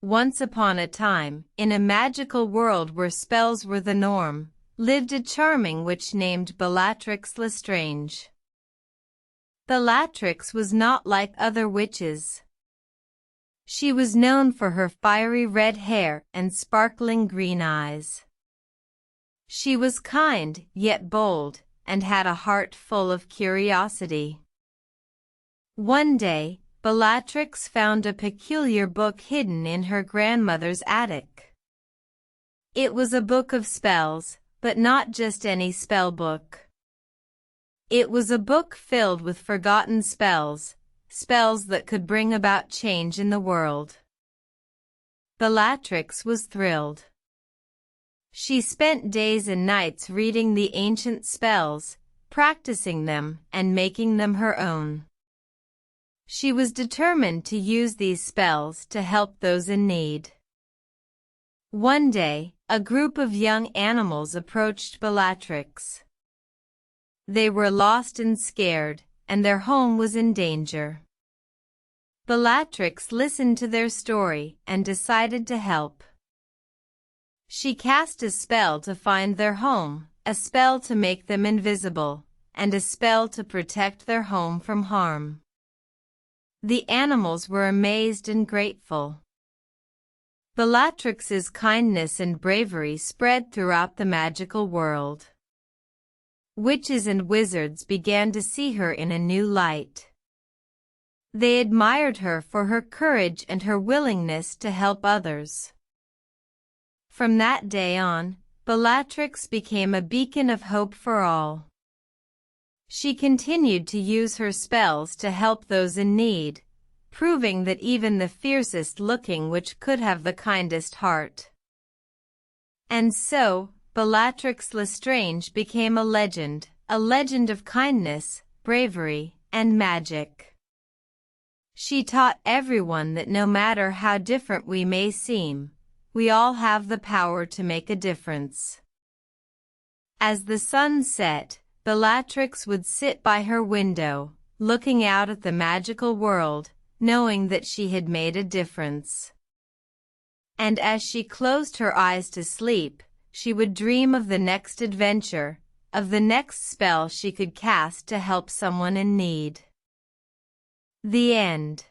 Once upon a time, in a magical world where spells were the norm, lived a charming witch named Bellatrix Lestrange. Bellatrix was not like other witches. She was known for her fiery red hair and sparkling green eyes. She was kind, yet bold, and had a heart full of curiosity. One day, Bellatrix found a peculiar book hidden in her grandmother's attic. It was a book of spells, but not just any spell book. It was a book filled with forgotten spells, spells that could bring about change in the world. Bellatrix was thrilled. She spent days and nights reading the ancient spells, practicing them, and making them her own. She was determined to use these spells to help those in need. One day, a group of young animals approached Bellatrix. They were lost and scared, and their home was in danger. Bellatrix listened to their story and decided to help. She cast a spell to find their home, a spell to make them invisible, and a spell to protect their home from harm. The animals were amazed and grateful. Bellatrix's kindness and bravery spread throughout the magical world. Witches and wizards began to see her in a new light. They admired her for her courage and her willingness to help others. From that day on, Bellatrix became a beacon of hope for all. She continued to use her spells to help those in need, proving that even the fiercest-looking witch could have the kindest heart. And so, Bellatrix Lestrange became a legend of kindness, bravery, and magic. She taught everyone that no matter how different we may seem, we all have the power to make a difference. As the sun set, Bellatrix would sit by her window, looking out at the magical world, knowing that she had made a difference. And as she closed her eyes to sleep, she would dream of the next adventure, of the next spell she could cast to help someone in need. The end.